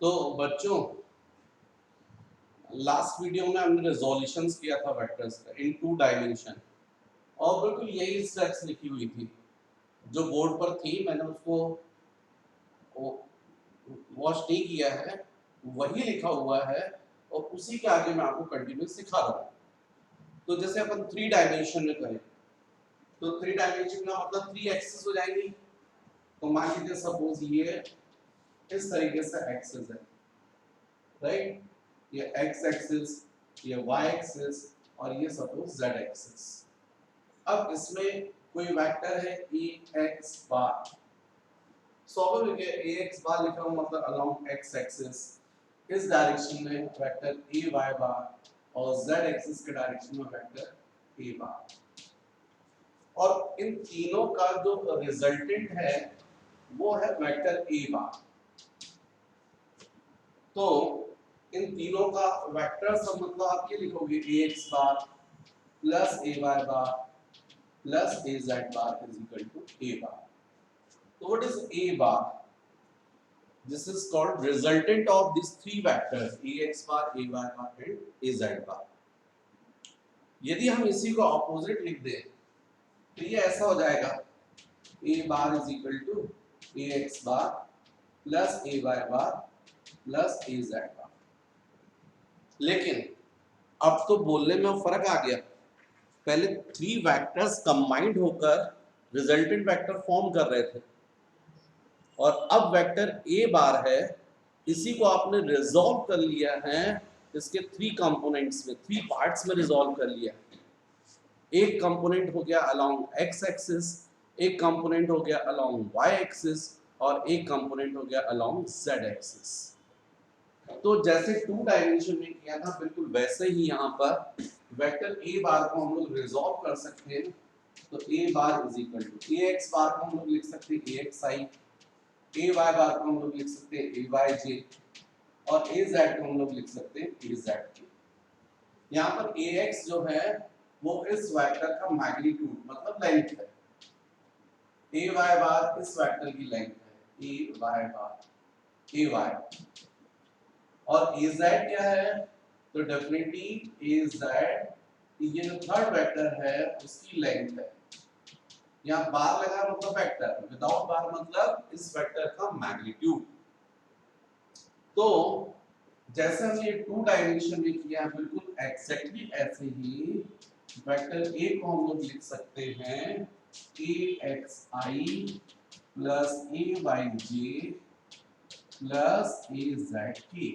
तो बच्चों last video में हमने रिजोल्यूशंस किया था वेक्टर्स का इन 2 डायमेंशन और बिल्कुल यही स्टेप्स लिखी हुई थी जो बोर्ड पर थी। मैंने उसको वॉच नहीं किया है, वही लिखा हुआ है और उसी के आगे मैं आपको कंटिन्यू सिखा रहा हूँ। तो जैसे अपन 3 डायमेंशन में करें तो 3 डायमेंशन का मतलब 3 एक्सिस हो जाएंगी। तो मान लीजिए सपोज ये इस तरीके से एक्सिस है, राइट? ये एक्स एक्सिस, ये वाई एक्सिस और ये सपोज जेड एक्सिस। अब इसमें कोई वेक्टर है ए एक्स बार, स्वाभाविक है ए एक्स बार लिखा हूं मतलब अलोंग एक्स एक्सिस। इस डायरेक्शन में वेक्टर ए वाई बार और जेड एक्सिस के डायरेक्शन में वेक्टर ए बार। और इन तीनों का जो रिजल्टेंट है वो है वेक्टर ए बार। तो इन तीनों का वेक्टर सब मतलब आप ये लिखोगे A X bar plus A Y bar plus A Z bar is equal to A bar. तो what is A bar? This is called resultant of these three vectors ax bar, ay bar and az bar. यदि हम इसी को opposite लिख दें तो ये ऐसा हो जाएगा a bar is equal to ax bar plus ay bar plus az bar। लेकिन अब तो बोलने में फर्क आ गया। पहले 3 वेक्टर्स कंबाइंड होकर रिजल्टेंट वेक्टर फॉर्म कर रहे थे और अब वेक्टर ए बार है, इसी को आपने रिजॉल्व कर लिया है इसके 3 कंपोनेंट्स में, 3 पार्ट्स में रिजॉल्व कर लिया। एक कंपोनेंट हो गया अलोंग एक्स एक्सिस, एक कंपोनेंट हो गया अलोंग वाई एक्सिस और एक कंपोनेंट हो गया अलोंग जेड एक्सिस। तो जैसे 2 डायमेंशन में किया था बिल्कुल वैसे ही यहाँ पर वेक्टर ए बार को हम लोग रिजॉल्व कर सकते हैं। तो A bar is equal to A X bar को हम लोग लिख सकते हैं ए एक्स आई, ए वाई बार को हम लोग लिख सकते हैं ए वाई जे और ए जेड को हम लोग लिख सकते हैं ए जेड के। यहाँ पर ए एक्स जो है वो इस वेक्टर का मैग्नीट्यूड मतलब लेंथ है, ए वाई बार इस वेक्टर की लेंथ है ए वाई बार ए वाई, और ए जेड क्या है? तो डेफिनेटली ए जेड ये जो थर्ड वेक्टर है उसकी लेंथ है। यहाँ बार लगा मतलब वेक्टर, विदाउट बार मतलब इस वेक्टर का मैग्नीट्यूड। तो जैसे हमने 2 डायमेंशन में किया है बिल्कुल एग्जैक्टली ऐसे ही वेक्टर ए को हम लोग लिख सकते हैं ए x I plus A Y J plus A Z के।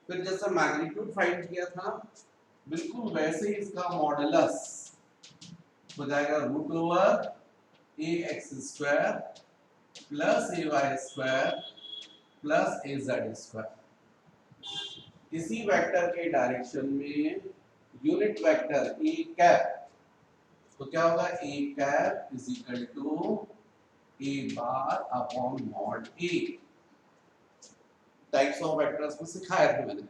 फिर जैसा मैग्नीट्यूड फाइंड किया था बिल्कुल वैसे ही इसका मॉडुलस हो जाएगा root over A X square plus A Y square plus A Z square. इसी वेक्टर के डायरेक्शन में यूनिट वेक्टर ए कैप, तो क्या होगा A cap is equal to A bar upon mod A. Types of vectors में सिखाया था मैंने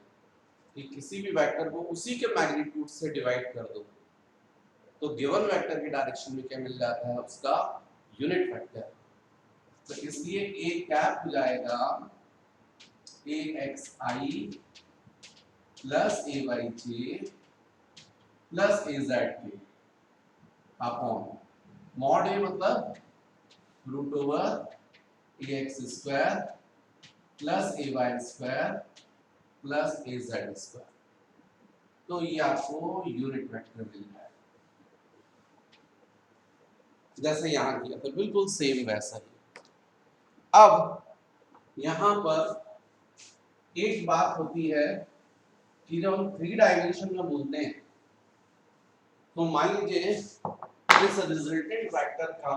कि किसी भी वेक्टर को उसी के मैग्नीट्यूड से डिवाइड कर दो तो गिवन वेक्टर के डायरेक्शन में क्या मिल जाता है उसका यूनिट वेक्टर। तो इसलिए ए कैप हो जाएगा ए x I plus A Y J plus A Z के अपॉन मॉड ए मतलब root over A X square plus A Y square plus A Z square. तो ये आपको यूनिट वेक्टर मिल जाएगा जैसे यहाँ किया तो बिल्कुल सेम वैसा ही। अब यहाँ पर एक बात होती है कि जब हम 3 डायमेंशन में बोलते हैं तो मान लीजिए इस रिजल्टेंट वेक्टर का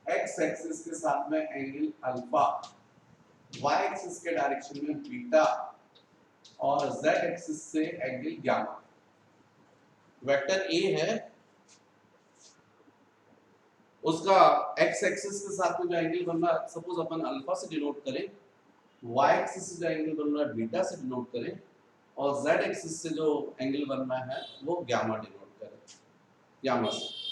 एक्स एक्सिस के साथ में एंगल अल्फा, वाई एक्सिस के डायरेक्शन में बीटा और जेड एक्सिस से एंगल गामा। वेक्टर ए है, उसका एक्स एक्सिस के साथ में जो एंगल बन रहा है सपोज अपन अल्फा से डिनोट करें, वाई एक्सिस से जो एंगल बन रहा है बीटा से डिनोट करें और जेड एक्सिस से जो एंगल बन रहा है वो गामा डिनोट करें, गामा से।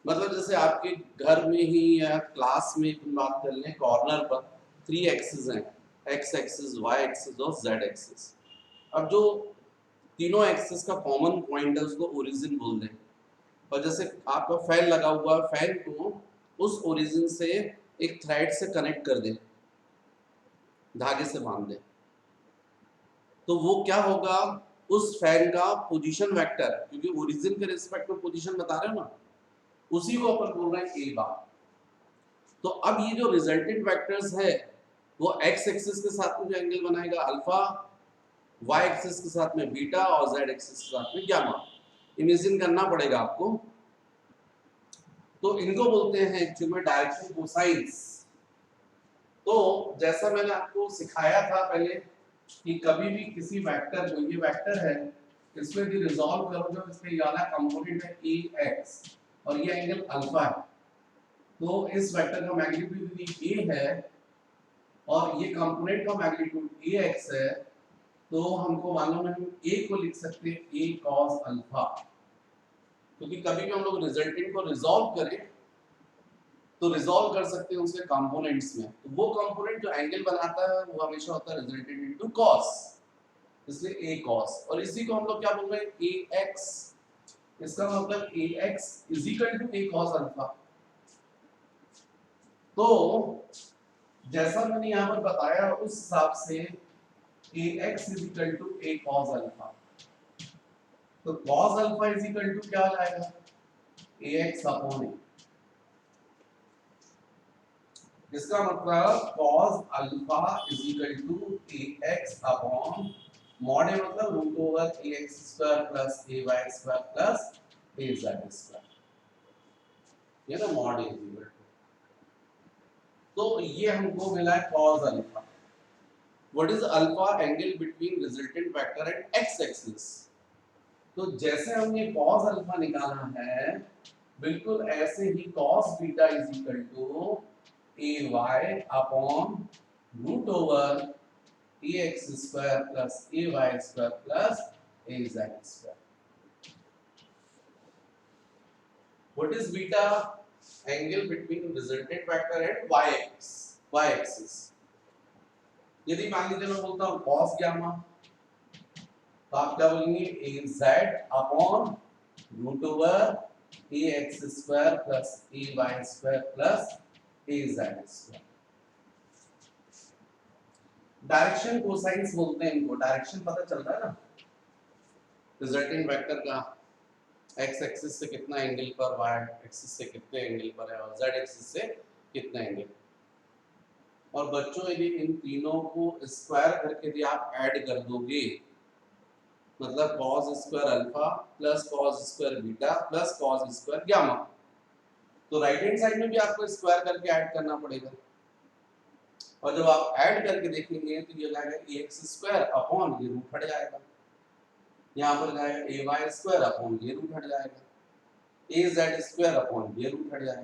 मतलब जैसे आपके घर में ही या क्लास में बात कर लें कॉर्नर पर 3 एक्सिस हैं, x एक्सिस, y एक्सिस और z एक्सिस। अब जो तीनों एक्सिस का कॉमन पॉइंट है उसको ओरिजिन बोल दें, और जैसे आपका फैन लगा हुआ है, फैन को उस ओरिजिन से एक थ्रेड से कनेक्ट कर दे, धागे से बांध दे, तो वो क्या होगा, उस फैन का पोजीशन वेक्टर, क्योंकि ओरिजिन के रिस्पेक्ट में पोजीशन बता रहे हो ना, उसी को अपन बोल रहे हैं ए बार। तो अब ये जो रिजल्टेंट वेक्टर्स है वो x एक्सिस के साथ में जो एंगल बनाएगा अल्फा, y एक्सिस के साथ में बीटा और z एक्सिस के साथ में गामा, इमेजिन करना पड़ेगा आपको। तो इनको बोलते हैं एक्चुअली में डायरेक्शन कोसाइंस। तो जैसा मैंने आपको सिखाया था पहले कि कभी भी किसी वेक्टर को, ये वेक्टर है, इसमें भी रिजॉल्व करोगे, इसमें ये वाला कंपोनेंट है ax और ये एंगल अल्फा है, तो इस वेक्टर का मैग्नीट्यूड यदि a है और ये कंपोनेंट का मैग्नीट्यूड ax है, तो हमको मालूम है हम a को लिख सकते हैं a cos अल्फा, क्योंकि कभी भी हम लोग रिजल्टेंट को रिजॉल्व करें तो रिजॉल्व कर सकते हैं उसके कंपोनेंट्स में, तो वो कंपोनेंट जो एंगल बनाता है वो हमेशा होता है रिजल्टेंट इनटू cos, इसलिए a cos, और इसी को हम लोग क्या बोल रहे हैं ax, इसका मतलब ax is equal to a cos alpha. तो जैसा मैंने यहाँ पर बताया उस हिसाब से ax is equal to a cos alpha, तो cos alpha is equal to क्या आ जाएगा, ax अपॉन a, इसका मतलब cos alpha is equal to ax upon mod a मतलब root over ax square plus ay square plus az square, ये ना mod a is equal to, तो ये हमको मिला है cos alpha. What is alpha, angle between resultant vector and x axis. तो जैसे हमने cos अल्फा निकाला है, बिल्कुल ऐसे ही cos beta is equal to ay upon root over ax square plus ay square plus az square. What is beta, angle between resultant vector and y axis. यदि मान लीजिए मैं बोलता हूं cos गामा, तो आप क्या बोलेंगे az upon root over ax square plus ay square plus az square. Direction cosines बोलते हैं इनको, डायरेक्शन पता चल रहा है ना, रिजल्टेंट वेक्टर का x एक्सिस से कितना एंगल पर, y एक्सिस से कितने एंगल पर है और z एक्सिस से कितना एंगल। और बच्चों यदि इन तीनों को स्क्वायर करके यदि आप ऐड कर दोगे, मतलब cos square alpha plus cos square beta plus cos square gamma, तो राइट हैंड साइड में भी आपको स्क्वायर करके ऐड करना पड़ेगा, और जब आप ऐड करके देखेंगे तो ये जाएगा ax स्क्वायर अपॉन ये रूट हट जाएगा, यहाँ पर जाएगा ay स्क्वायर अपॉन ये रूट हट जाएगा, az स्क्वायर अपॉन ये रूट हट जाएगा,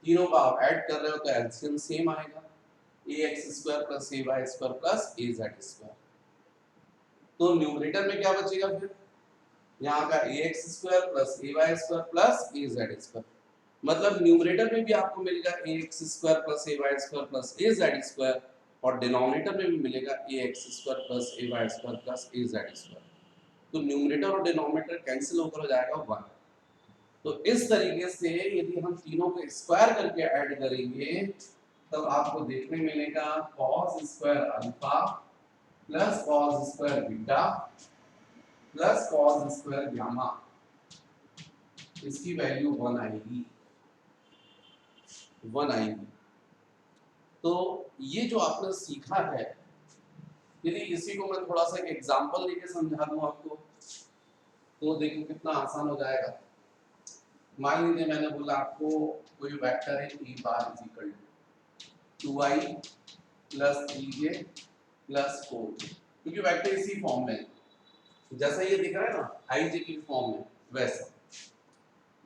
तीनों का आप ऐड कर रहे हो तो एलसीएम सेम आएगा, ax square plus ay square plus az square. तो न्यूमरेटर में क्या बचेगा फिर, यहाँ का ax square plus ay square plus az square, मतलब न्यूमरेटर में भी आपको मिलेगा ax square plus ay square plus az square, और डिनोमिनेटर में भी मिलेगा ax square plus ay square plus az square. तो न्यूमरेटर और डिनोमिनेटर कैंसिल होकर हो जाएगा 1। तो इस तरीके से यदि हम तीनों को स्क्वायर करके ऐड करेंगे तब आपको देखने मिलेगा cos square alpha plus cos square beta plus cos square gamma, इसकी वैल्यू 1 आएगी, 1 आएगी। तो ये जो आपने सीखा है, यदि इसी को मैं थोड़ा सा एक एग्जांपल लेके समझा दूं आपको, तो देखो कितना आसान हो जाएगा। मान लीजिए मैंने बोला आपको कोई वेक्टर है e bar is equal to 2i plus 3j plus 4, क्योंकि वेक्टर इसी फॉर्म में है, जैसा ये दिख रहा है ना i j की फॉर्म में, वैसा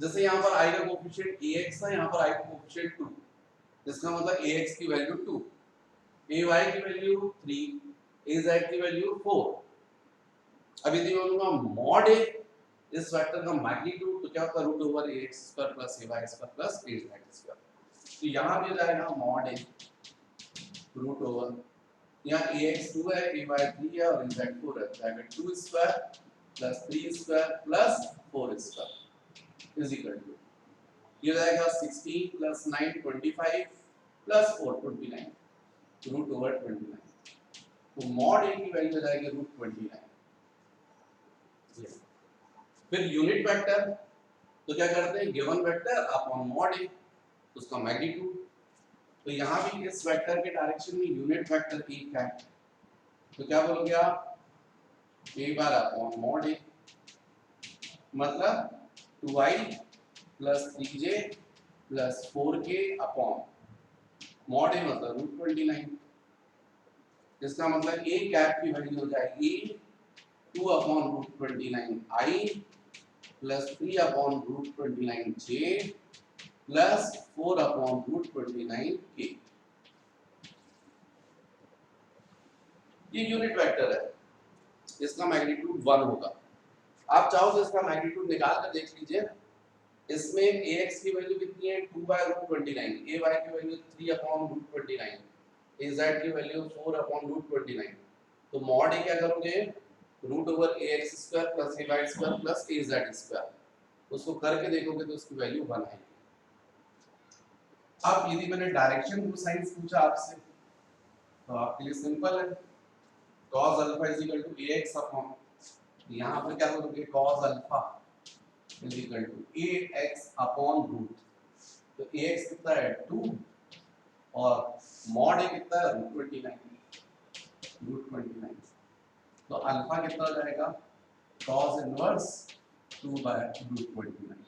जैसे यहाँ पर i का कोएफिशिएंट ax है, यहाँ पर i का कोएफिशिएंट 2, जिसका मतलब ax की वैल्यू 2, ay की वैल्यू 3, az की वैल्यू 4। अब यदि मैं बोलूंगा मॉड a इस वेक्टर का मैग्नीट्यूड, तो क्या होगा root over ax square plus ay square plus az square, तो यहाँ भी जाएगा मॉड a रूट ओवर यहाँ ax 2 है, ay 3 है और az 4 है, bracket 2 square plus 3 square plus 4 square is equal to ये हो जाएगा 16 प्लस 9 25 प्लस 4 29 रूट ओवर 29। तो मॉड a की वैल्यू हो जाएगी रूट 29। फिर यूनिट वेक्टर तो क्या करते हैं, given vector upon mod a उसका मैग्नीट्यूड। तो यहाँ भी इस वेक्टर के डायरेक्शन में यूनिट वेक्टर एक है, तो क्या बोलोगे आप, a bar upon mod a मतलब 2i plus 3j plus 4k upon mod a मतलब रूट 29। इसका मतलब a कैप की वैल्यू हो जाएगी 2 upon root 29 i plus 3 upon root 29 j plus 4 upon root 29 k। ये यूनिट वेक्टर है, इसका मैग्नीट्यूड 1 होगा। आप चाहो तो इसका मैग्नीट्यूड निकाल कर देख लीजिए। इसमें ax की वैल्यू कितनी है 2 बाय रूट 29, ay की वैल्यू 3 अपॉन रूट 29, az की वैल्यू 4 अपॉन रूट 29। तो मॉड a क्या करोगे, root over ax square plus ay square plus az square, उसको करके देखोगे तो उसकी वैल्यू 1 आएगी। अब यदि मैंने डायरेक्शन कोसाइंस पूछा आपसे तो आपके लिए सिंपल है, cos alpha is equal to ax upon, यहाँ पर क्या करोगे cos alpha is equal to ax upon root, तो ax कितना है 2 और मॉड a कितना है रूट 29, तो अल्फा कितना हो जाएगा cos inverse 2 by root 29,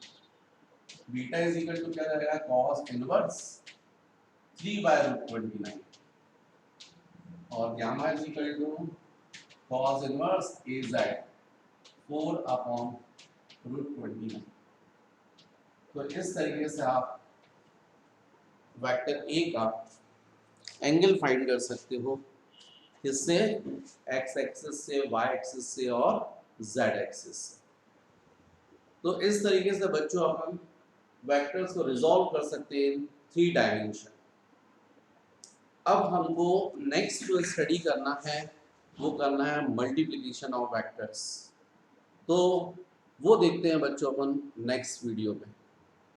beta is equal to क्या जाएगा cos इनवर्स 3 बाय रूट 29 और gamma is equal to cos inverse az 4 upon root 29। तो इस तरीके से आप वेक्टर a का एंगल फाइंड कर सकते हो, किससे, x एक्सिस से, y एक्सिस से और z एक्सिस से। तो इस तरीके से बच्चों अपन वेक्टर्स को रिजॉल्व कर सकते हैं 3 डायमेंशन। अब हमको नेक्स्ट जो स्टडी करना है वो करना है मल्टीप्लिकेशन ऑफ वेक्टर्स, तो वो देखते हैं बच्चों अपन नेक्स्ट वीडियो में।